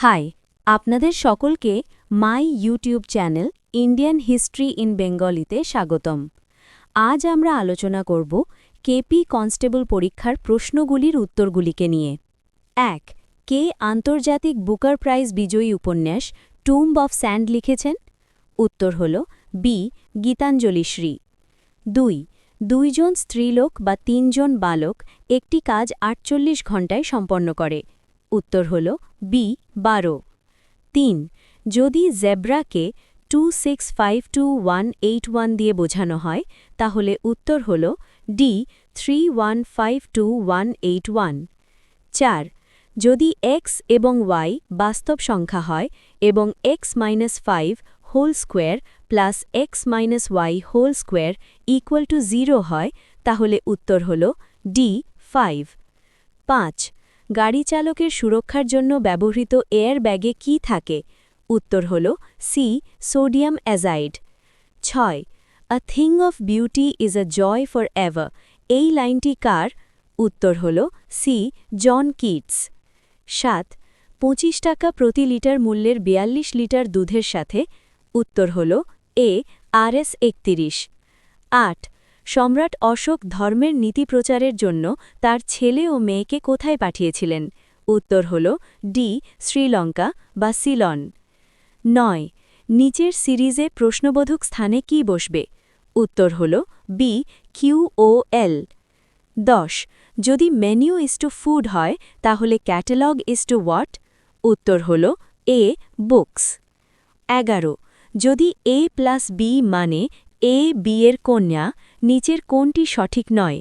High, আপনাদের সকলকে my YouTube channel Indian history in বেঙ্গলিতে স্বাগতম। আজ আমরা আলোচনা করব কেপি কনস্টেবল পরীক্ষার প্রশ্নগুলির উত্তরগুলিকে নিয়ে। ১. কে আন্তর্জাতিক বুকার প্রাইজ বিজয়ী উপন্যাস টুম্ব অফ স্যান্ড লিখেছেন? উত্তর হল বি. গীতাঞ্জলি শ্রী। ২. দুইজন স্ত্রীলোক বা তিনজন বালক একটি কাজ ৪৮ ঘণ্টায় সম্পন্ন করে। উত্তর হল বি. ১২। ৩. যদি জেব্রাকে 2652181 দিয়ে বোঝানো হয় তাহলে উত্তর হল ডি. 3152181। ৪. যদি এক্স এবং ওয়াই বাস্তব সংখ্যা হয় এবং x-5 whole square plus x-y whole square equal to 0 হয় তাহলে উত্তর হল ডি. 5। ৫. গাড়ি চালকের সুরক্ষার জন্য ব্যবহৃত এয়ার ব্যাগে কি থাকে? উত্তর হল C. Sodium azide. ৬. A thing of beauty is a joy for ever, এই লাইনটি কার? উত্তর হল সি. John Keats. ৭. ২৫ টাকা প্রতি লিটার মূল্যের ৪২ লিটার দুধের সাথে? উত্তর হল এ. RS ৩১। ৮. সম্রাট অশোক ধর্মের নীতি প্রচারের জন্য তার ছেলে ও মেয়েকে কোথায় পাঠিয়েছিলেন? উত্তর হল ডি. শ্রীলঙ্কা বা সিলন। ৯. নিচের সিরিজে প্রশ্নবোধক স্থানে কি বসবে? উত্তর হল বি. QOL। ১০. যদি মেনু ইজ টু ফুড হয় তাহলে ক্যাটালগ ইজ টু হোয়াট? উত্তর হল এ. বুকস। ১১. যদি A প্লাস B মানে A B এর কন্যা, নিচের কোনটি সঠিক নয়?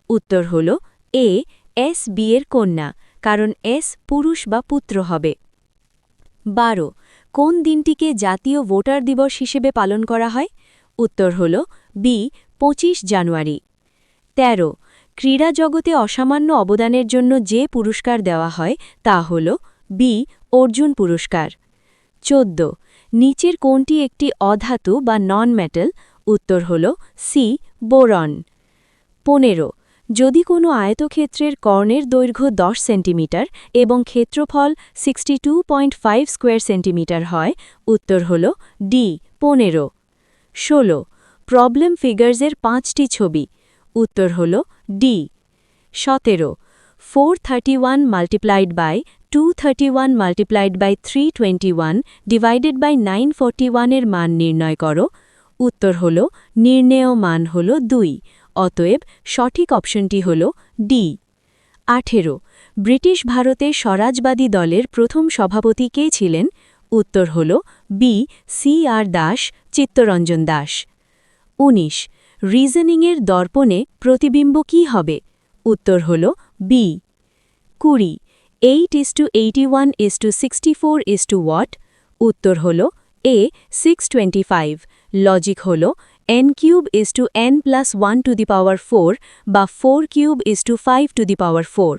উত্তর হল এ. S B এর কন্যা, কারণ S পুরুষ বা পুত্র হবে। ১২. কোন দিনটিকে জাতীয় ভোটার দিবস হিসেবে পালন করা হয়? উত্তর হল বি. ২৫ জানুয়ারি। ১৩. ক্রীড়া জগতে অসামান্য অবদানের জন্য যে পুরস্কার দেওয়া হয় তা হল বি. অর্জুন পুরস্কার। ১৪. নিচের কোনটি একটি অধাতু বা নন মেটাল? উত্তর হল সি. বোরন। ১৫. যদি কোনো আয়তক্ষেত্রের কর্ণের দৈর্ঘ্য ১০ সেন্টিমিটার এবং ক্ষেত্রফল 62.5 স্কোয়ার সেন্টিমিটার হয়, উত্তর হল ডি. ১৫। ১৬. প্রবলেম ফিগার্সের ৫টি ছবি? উত্তর হল D. ১৭. 431 multiplied by 231 multiplied by 321 divided by 941 এর মান নির্ণয় করো। উত্তর হল নির্ণেয় মান হল ২। অতএব সঠিক অপশনটি হল ডি। ১৮. ব্রিটিশ ভারতে স্বরাজবাদী দলের প্রথম সভাপতি কে ছিলেন? উত্তর হল বি. CR দাস, চিত্তরঞ্জন দাস। ১৯. রিজনিংয়ের দর্পণে প্রতিবিম্ব কি হবে? উত্তর হল বি. ২০. 8:81:64 ওয়াট? উত্তর হল এ. 625। লজিক হল n³ (n+1⁴) বা 4³ (5⁴).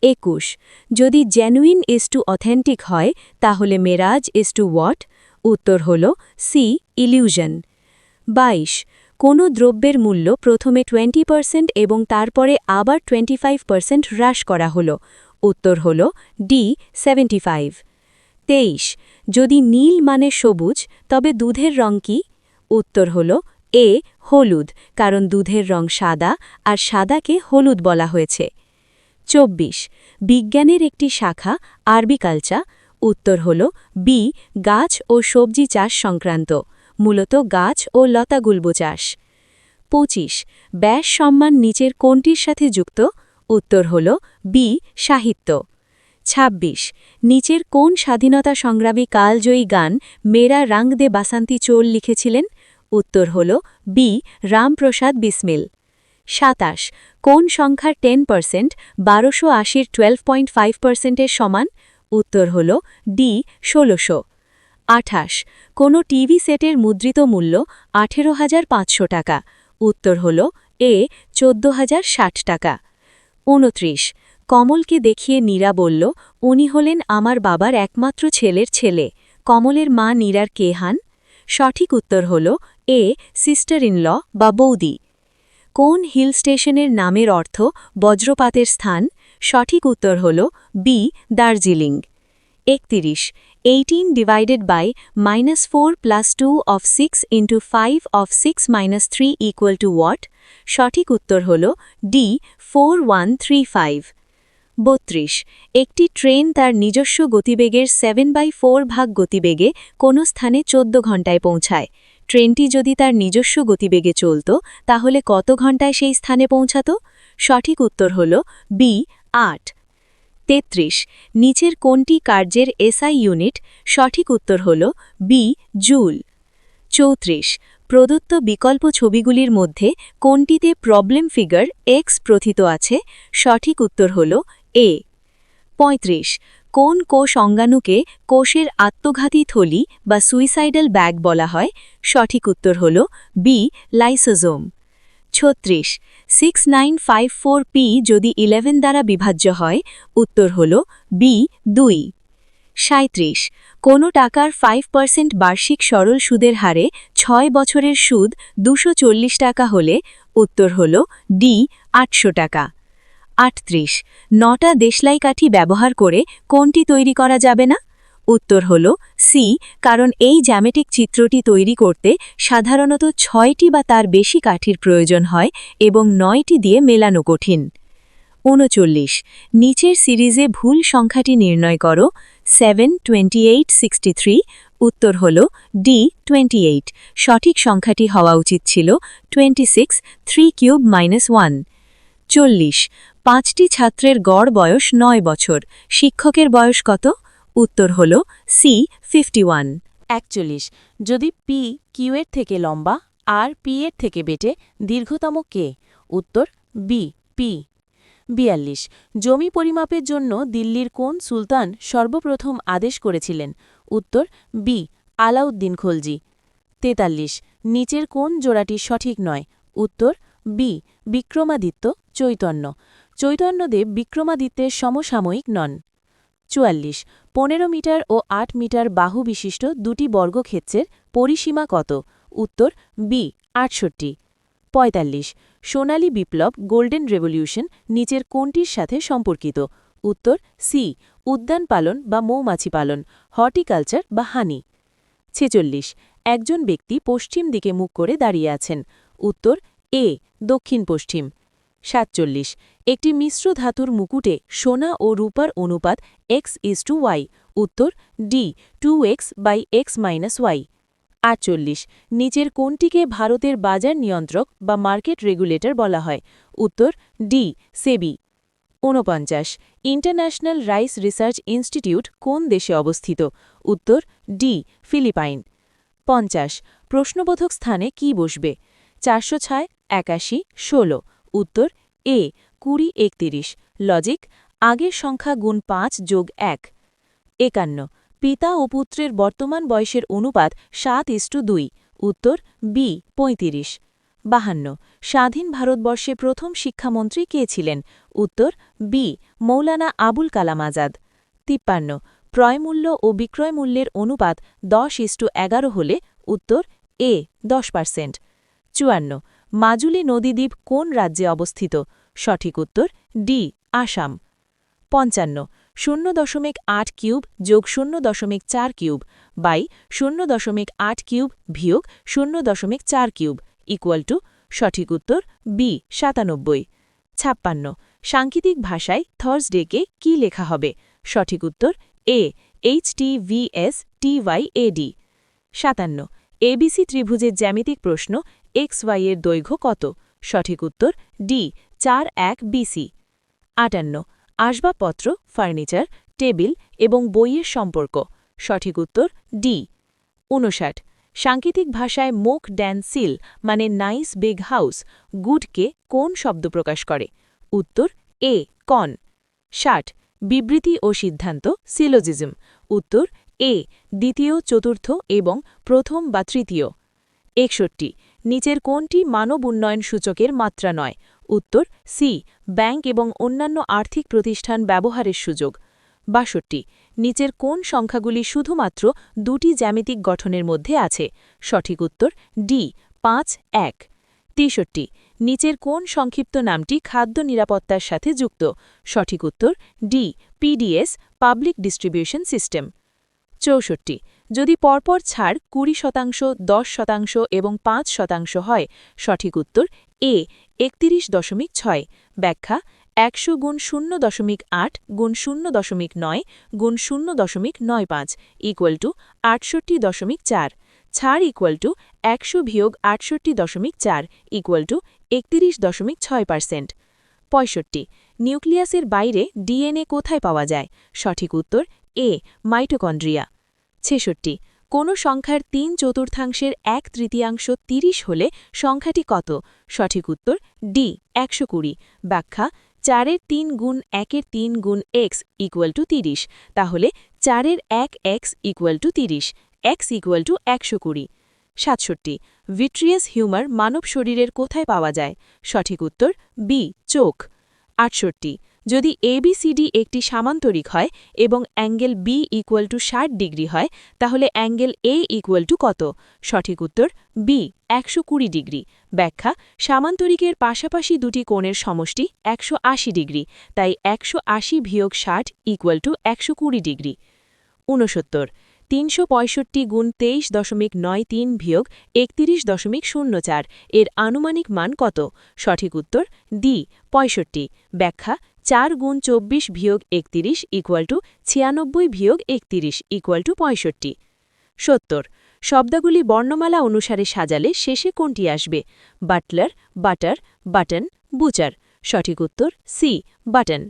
২১. যদি জেনুইন অথেন্টিক হয় তাহলে মেরাজ ওয়াট? উত্তর হল সি. ইলিউশন। ২২. কোনো দ্রব্যের মূল্য প্রথমে 20% এবং তারপরে আবার 25% হ্রাস করা হল। উত্তর হল ডি. 75। ২৩. যদি নীল মানে সবুজ তবে দুধের রং কি? উত্তর হল এ. হলুদ, কারণ দুধের রং সাদা আর সাদাকে হলুদ বলা হয়েছে। ২৪. বিজ্ঞানের একটি শাখা আরবিকালচার? উত্তর হল বি. গাছ ও সবজি চাষ সংক্রান্ত, মূলত গাছ ও লতাগুল্ম চাষ। ২৫. ব্যাস সম্মান নিচের কোনটির সাথে যুক্ত? উত্তর হল বি. সাহিত্য। ২৬. নিচের কোন স্বাধীনতা সংগ্রামী কালজয়ী গান মেরা রং দে বাসন্তী চোল লিখেছিলেন? উত্তর হল বি. রামপ্রসাদ বিসমিল। ২৭. কোন সংখ্যার 10% ১২৮০-র 12.5%-এর সমান? উত্তর হল ডি. ১৬০০। ২৮. কোনো টিভি সেটের মুদ্রিত মূল্য ১৮,৫০০ টাকা? উত্তর হল এ. ১৪,০৬০ টাকা। ২৯. কমলকে দেখিয়ে নীরা বলল, উনি হলেন আমার বাবার একমাত্র ছেলের ছেলে। কমলের মা নীরার কে হন? সঠিক উত্তর হল এ. সিস্টার ইন ল বা বৌদি। কোন হিল স্টেশনের নামের অর্থ বজ্রপাতের স্থান? সঠিক উত্তর হল B. Darjeeling. 31 18 divided by -4 plus 2 of 6 into 5 of 6 minus 3 equal to what? সঠিক উত্তর হল D 4135। 32 একটি ট্রেন তার নিজস্ব গতিবেগের 7/4 ভাগ গতিবেগে কোনো স্থানে 14 ঘন্টায় পৌঁছায়। ট্রেনটি যদি তার নিজস্ব গতিবেগে চলত তাহলে কত ঘন্টায় সেই স্থানে পৌঁছাত? সঠিক উত্তর হল বি 8। 33 নিচের কোনটি কার্যের এসআই ইউনিট? সঠিক উত্তর হল বি জুল। 34 প্রদত্ত বিকল্প ছবিগুলির মধ্যে কোনটিতে প্রবলেম ফিগার এক্স প্রথিত আছে? সঠিক উত্তর হল এ। 35 কোন কোষ অঙ্গাণুকে কোষের আত্মঘাতী থলি বা সুইসাইডাল ব্যাগ বলা হয়? সঠিক উত্তর হল বি লাইসোজোম। 36 6954p যদি 11 দ্বারা বিভাজ্য হয়, উত্তর হল বি 2। 37 কোনো টাকার 5% বার্ষিক সরল সুদের হারে 6 বছরের সুদ 240 টাকা হলে, উত্তর হল ডি 800 টাকা। 38 9টা দেশলাই কাঠি ব্যবহার করে কোনটি তৈরি করা যাবে না? উত্তর হল সি, কারণ এই জ্যামিতিক চিত্রটি তৈরি করতে সাধারণত 6টি বা তার বেশি কাঠির প্রয়োজন হয় এবং 9টি দিয়ে মেলানো কঠিন। 39 নিচের সিরিজে ভুল সংখ্যাটি নির্ণয় করো। 7 28 63, উত্তর হল ডি 28। সঠিক সংখ্যাটি হওয়া উচিত ছিল 26 3 কিউব -1। 40 5টি ছাত্রের গড় বয়স 9 বছর, শিক্ষকের বয়স কত? উত্তর হল সি 51। 41 যদি পি কিউ এর থেকে লম্বা আর পি এর থেকে বেটে দীর্ঘতম কে? উত্তর বি পি। 42 জমি পরিমাপের জন্য দিল্লির কোন সুলতান সর্বপ্রথম আদেশ করেছিলেন? উত্তর বি আলাউদ্দিন খলজি। 43 নিচের কোন জোড়াটি সঠিক নয়? উত্তর বি বিক্রমাদিত্য চৈতন্য। চৈতন্যদেব বিক্রমাদিত্যের সমসাময়িক নন। 44 15 মিটার ও 8 মিটার বাহু বিশিষ্ট দুটি বর্গক্ষেত্রের পরিসীমা কত? উত্তর বি 68। 45 সোনালী বিপ্লব গোল্ডেন রেভলিউশন নিচের কোনটির সাথে সম্পর্কিত? উত্তর সি উদ্যান পালন বা মৌমাছি পালন, হর্টিকালচার বা হানি। 46 একজন ব্যক্তি পশ্চিম দিকে মুখ করে দাঁড়িয়ে আছেন। উত্তর এ দক্ষিণ পশ্চিম। 47 একটি মিশ্র ধাতুর মুকুটে সোনা ও রূপার অনুপাত x:y, উত্তর ডি 2x/x-y। 48 নিচের কোনটিকে ভারতের বাজার নিয়ন্ত্রক বা মার্কেট রেগুলেটর বলা হয়? উত্তর ডি সেবি। 49 ইন্টারন্যাশনাল রাইস রিসার্চ ইনস্টিটিউট কোন দেশে অবস্থিত? উত্তর ডি ফিলিপাইন। 50 প্রশ্নবোধক স্থানে কি বসবে? 406 81 16, উত্তর এ 20 31। লজিক আগের সংখ্যা গুণ 5 যোগ 1। 51 পিতা ও পুত্রের বর্তমান বয়সের অনুপাত 7:2, উত্তর বি 35। 52 স্বাধীন ভারতবর্ষে প্রথম শিক্ষামন্ত্রী কে ছিলেন? উত্তর বি মৌলানা আবুল কালাম আজাদ। 53 ক্রয়মূল্য ও বিক্রয়মূল্যের অনুপাত 10:11 হলে, উত্তর এ 10%। 54 মাজুলি নদীদ্বীপ কোন রাজ্যে অবস্থিত? সঠিক উত্তর ডি আসাম। 55 0.8 কিউব যোগ 0.4 কিউব বাই 0.8 কিউব বিয়োগ 0.4 কিউব ইকুয়াল টু, সঠিক উত্তর বি 97। 56 সাংকেতিক ভাষায় থার্সডেকে কি লেখা হবে? সঠিক উত্তর এ HTVSTYAD। 57 এবিসি ত্রিভুজের জ্যামিতিক প্রশ্ন XY এর দৈর্ঘ্য কত? সঠিক উত্তর ডি 41 BC। 58 আসবাবপত্র, ফার্নিচার, টেবিল এবং বইয়ের সম্পর্ক। সঠিক উত্তর ডি। 59 সাংকেতিক ভাষায় মোক ড্যান সিল মানে নাইস বিগ হাউস গুডকে কোন শব্দ প্রকাশ করে? উত্তর এ কন। 60 বিবৃতি ও সিদ্ধান্ত সিলোজিজম। উত্তর এ দ্বিতীয়, চতুর্থ এবং প্রথম বা তৃতীয়। 61 নিচের কোনটি মানব উন্নয়ন সূচকের মাত্রা নয়? উত্তর সি ব্যাংক এবং অন্যান্য আর্থিক প্রতিষ্ঠান ব্যবহারের সুযোগ। 62 নিচের কোন সংখ্যাগুলি শুধুমাত্র দুটি জ্যামিতিক গঠনের মধ্যে আছে? সঠিক উত্তর ডি 5 1। 63 নিচের কোন সংক্ষিপ্ত নামটি খাদ্য নিরাপত্তার সাথে যুক্ত সঠিক উত্তর D PDS public distribution system 64 যদি পরপর ছাড় 20%, 10% এবং 5% হয় সঠিক উত্তর এ 31.6 ব্যাখ্যা 100 গুণ 0.8 গুণ 0.9 গুণ 0.95 ইকুয়াল টু 68.4 ছাড় ইকুয়াল টু 100 বিয়োগ 68.4 ইকুয়াল টু 31.6%। 65 নিউক্লিয়াসের বাইরে ডিএনএ কোথায় পাওয়া যায় সঠিক উত্তর এ মাইটোকন্ড্রিয়া 66 কোনো সংখ্যার 3/4 1/3 30 হলে সংখ্যাটি কত সঠিক উত্তর ডি 120 ব্যাখ্যা 4-এর 3 গুণ 1-এর 3 গুণ x ইকুয়াল টু 30 তাহলে 4-এর 1x equal to 30 x equal to 120 67 vitreous humour মানব শরীরের কোথায় পাওয়া যায় সঠিক উত্তর বি চোখ 68 যদি এবিসিডি একটি সামান্তরিক হয় এবং angle B equal to 60 degree হয় তাহলে অ্যাঙ্গেল এ ইকুয়াল টু কত সঠিক উত্তর বি 120 ডিগ্রি ব্যাখ্যা সামান্তরিকের পাশাপাশি দুটি কোণের সমষ্টি 180 ডিগ্রি তাই 180 বিয়োগ 60 ইকুয়াল টু 120 ডিগ্রি 69 365 গুণ 23.93 বিয়োগ 31.04 এর আনুমানিক মান কত সঠিক উত্তর ডি 65 ব্যাখ্যা 4 গুণ 24 বিয়োগ 31 ইকুয়াল টু 96 বিয়োগ 31 ইকুয়াল টু 65 70 শব্দগুলি বর্ণমালা অনুসারে সাজালে শেষে কোনটি আসবে বাটলার বাটার বাটন বুচার সঠিক উত্তর সি বাটন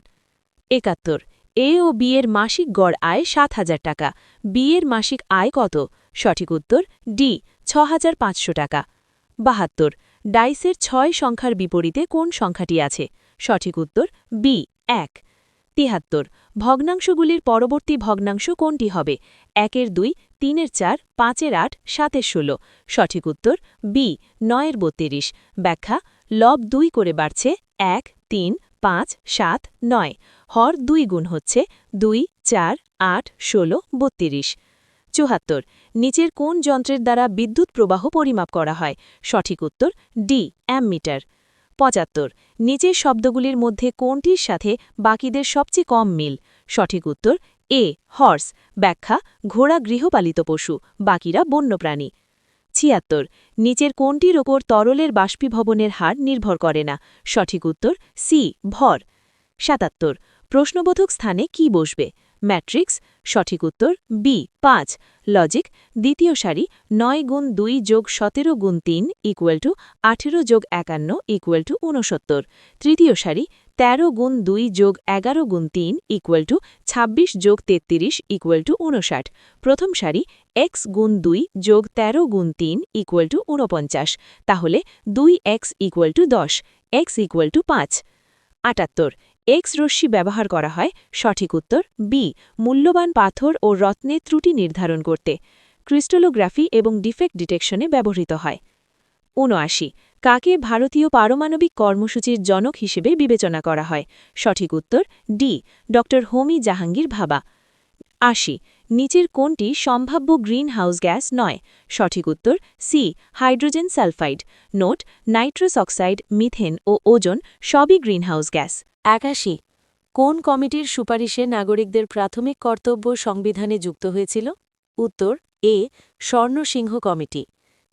71 এ ও বি এর মাসিক গড় আয় 7,000 টাকা বি এর মাসিক আয় কত সঠিক উত্তর ডি 6,500 টাকা 72 ডাইসের 6 সংখ্যার বিপরীতে কোন সংখ্যাটি আছে সঠিক উত্তর বি 1 73 ভগ্নাংশগুলির পরবর্তী ভগ্নাংশ কোনটি হবে 1-এর 2 3-এর 4 5-এর 8 7-এর 16 সঠিক উত্তর বি 9-এর 32 ব্যাখ্যা লব 2 করে বাড়ছে 1 3 5 7 9 হর 2 গুণ হচ্ছে 2 4 8 16 32 74 নিচের কোন যন্ত্রের দ্বারা বিদ্যুৎ প্রবাহ পরিমাপ করা হয় সঠিক উত্তর ডি অ্যামমিটার 75 নিচের শব্দগুলির মধ্যে কোনটির সাথে বাকিদের সবচেয়ে কম মিল সঠিক উত্তর এ হর্স ব্যাখ্যা ঘোড়া গৃহপালিত পশু বাকিরা বন্যপ্রাণী 76 নিচের কোনটির ওপর তরলের বাষ্পীভবনের হার নির্ভর করে না সঠিক উত্তর সি ভর 77 প্রশ্নবোধক স্থানে কি বসবে ম্যাট্রিক্স সঠিক উত্তর বি 5 লজিক দ্বিতীয় সারি 9 গুণ 2 যোগ 17 গুণ 3 ইকুয়াল টু 18 যোগ 51 ইকুয়াল টু 69 তৃতীয় সারি 13 গুণ 2 যোগ 11 গুণ 3 ইকুয়াল টু 26 যোগ 33 ইকুয়াল টু 59 প্রথম সারি x গুণ 2 যোগ 13 গুণ 3 ইকুয়াল টু 49 তাহলে 2x equal to 10 x equal to 5 78 X রশ্মি ব্যবহার করা হয় সঠিক উত্তর বি মূল্যবান পাথর ও রত্নের ত্রুটি নির্ধারণ করতে ক্রিস্টালোগ্রাফি এবং ডিফেক্ট ডিটেকশনে ব্যবহৃত হয় ৭৯ কাকে ভারতীয় পারমাণবিক কর্মসূচির জনক হিসেবে বিবেচনা করা হয় সঠিক উত্তর ডি ড হোমি জাহাঙ্গীর ভাবা ৮০ নিচের কোনটি সম্ভাব্য গ্রিন হাউস গ্যাস নয় সঠিক উত্তর C hydrogen sulphide note nitrous oxide methane ও ওজোন সবই গ্রিনহাউস গ্যাস ৮১ কোন কমিটির সুপারিশে নাগরিকদের প্রাথমিক কর্তব্য সংবিধানে যুক্ত হয়েছিল উত্তর এ স্বর্ণসিংহ কমিটি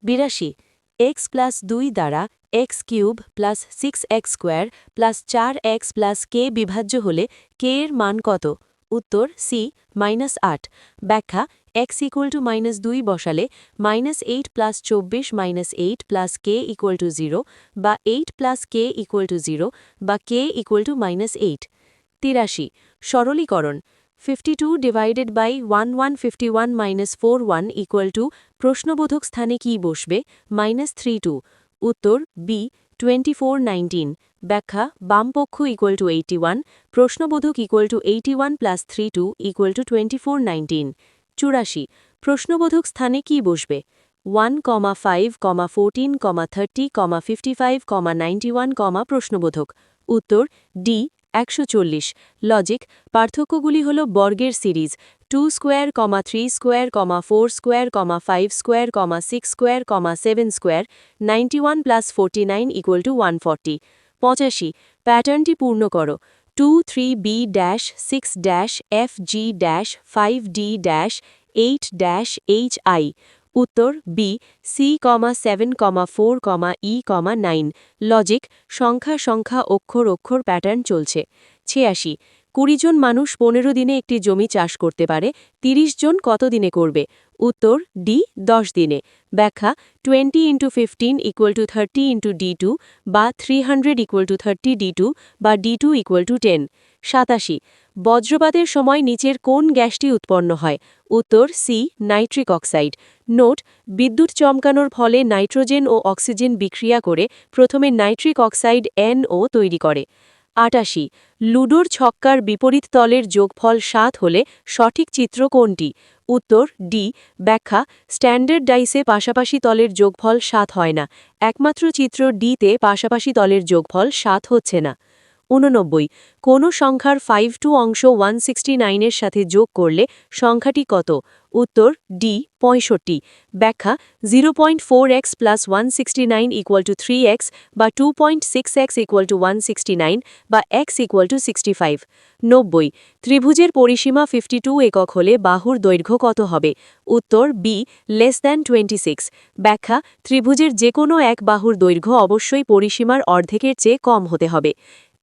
৮২ x+2 দ্বারা x³ plus 6x² plus 4x plus k বিভাজ্য হলে k এর মান কত উত্তর সি -8 ব্যাখ্যা x = -2 বসালে -8 প্লাস 24 -8 প্লাস k = 0 বা 8 প্লাস k = 0 বা k = -8 ৮৩ সরলীকরণ 52 ডিভাইডেড বাই 1151 -41 ইকুয়াল টু প্রশ্নবোধক স্থানে কি বসবে -32 উত্তর বি 2419 ব্যাখ্যা বামপক্ষ ইকুয়াল টু 81 প্রশ্নবোধক equal to 81 plus 32 equal to 2419 ৮৪ প্রশ্নবোধক স্থানে কি বসবে 1, 5, 14, 30, 55, 91, প্রশ্নবোধক উত্তর ডি 140 লজিক পার্থক্যগুলি হল বর্গের series 2 square, 3 square, 4 square, 5 square, 6 square, 7 square, 91 plus 49 equal to 140। 85 প্যাটার্নটি পূর্ণ করো। 2 3 B dash 6 dash F G dash 5 D dash 8 dash H I. উত্তর বি সি, 7, 4, ই, 9। লজিক সংখ্যা সংখ্যা অক্ষর অক্ষর প্যাটার্ন চলছে। 86 20 জন মানুষ 15 দিনে একটি জমি চাষ করতে পারে, 30 জন কত দিনে করবে? উত্তর ডি 10 দিনে। ব্যাখ্যা 20 × 15 = 30 × D2 বা 300 = 30 D2 বা D2 = 10। 87 বজ্রপাতের সময় নিচের কোন গ্যাসটি উৎপন্ন হয়? উত্তর সি নাইট্রিক অক্সাইড। নোট বিদ্যুৎ চমকানোর ফলে নাইট্রোজেন ও অক্সিজেন বিক্রিয়া করে প্রথমে নাইট্রিক অক্সাইড NO তৈরি করে। 88 লুডোর ছক্কার বিপরীত তলের যোগফল 7 হলে সঠিক চিত্র কোনটি? উত্তর ডি। ব্যাখ্যা স্ট্যান্ডার্ড ডাইসে পাশাপাশি তলের যোগফল 7 হয় না, একমাত্র চিত্র ডিতে পাশাপাশি তলের যোগফল 7 হচ্ছে না। 89 কোনো সংখ্যার 52 অংশ 169 এর সাথে যোগ করলে সংখ্যাটি কত? উত্তর ডি 65। ব্যাখ্যা 0.4x + 169 = 3x বা 2.6x = 169 বা x = 65। 90 ত্রিভুজের পরিসীমা 52 একক হলে বাহুর দৈর্ঘ্য কত হবে? উত্তর বি <26। ব্যাখ্যা ত্রিভুজের যে কোনো এক বাহুর দৈর্ঘ্য অবশ্যই পরিসীমার অর্ধেকের চেয়ে কম হতে হবে।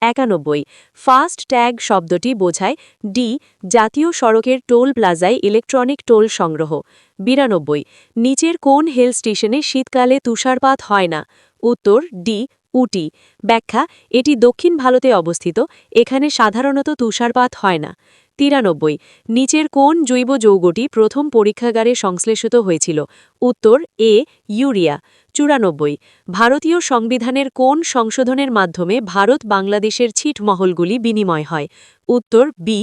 91 ফাস্ট ট্যাগ শব্দটি বোঝায় ডি জাতীয় সড়কের টোল প্লাজায় ইলেকট্রনিক টোল সংগ্রহ। 92 নিচের কোন হিল স্টেশনে শীতকালে তুষারপাত হয় না? উত্তর ডি উটি। ব্যাখ্যা এটি দক্ষিণ ভারতে অবস্থিত, এখানে সাধারণত তুষারপাত হয় না। 93 নিচের কোন জৈব যৌগটি প্রথম পরীক্ষাগারে সংশ্লেষিত হয়েছিল? উত্তর এ ইউরিয়া। 94 ভারতীয় সংবিধানের কোন সংশোধনের মাধ্যমে ভারত বাংলাদেশের ছিটমহলগুলি বিনিময় হয়? উত্তর বি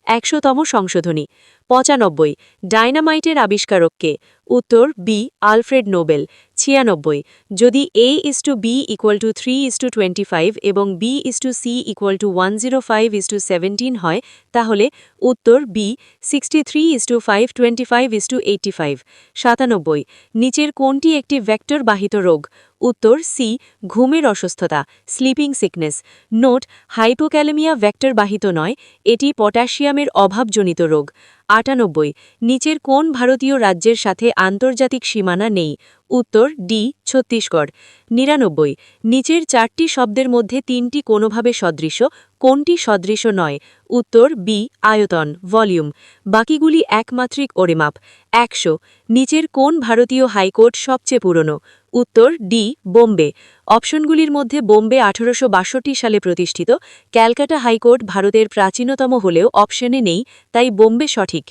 100তম সংশোধনী। 95 ডায়নামাইটের আবিষ্কারক কে? উত্তর বি আলফ্রেড নোবেল। 96 যদি A:B = 3:25 এবং B:C = 105:17 হয় তাহলে উত্তর বি 63:5 25:85। 97 নিচের কোনটি একটি ভেক্টর বাহিত রোগ? উত্তর সি ঘুমের অসুস্থতা sleeping sickness. Note hypokalemia vector বাহিত নয়, এটি পটাশিয়ামের অভাবজনিত রোগ। 98 নিচের কোন ভারতীয় রাজ্যের সাথে আন্তর্জাতিক সীমানা নেই? উত্তর ডি ছত্তিশগড়। 99 নিচের 4টি শব্দের মধ্যে 3টি কোনোভাবে সদৃশ, কোনটি সদৃশ নয়? উত্তর বি আয়তন ভলিউম। বাকিগুলি একমাত্রিক পরিমাপ। 100 নিচের কোন ভারতীয় হাইকোর্ট সবচেয়ে পুরনো? উত্তর ডি বোম্বে। অপশনগুলির মধ্যে বোম্বে 1862 সালে প্রতিষ্ঠিত, ক্যালকাটা হাইকোর্ট ভারতের প্রাচীনতম হলেও অপশনে নেই, তাই বোম্বে সঠিক।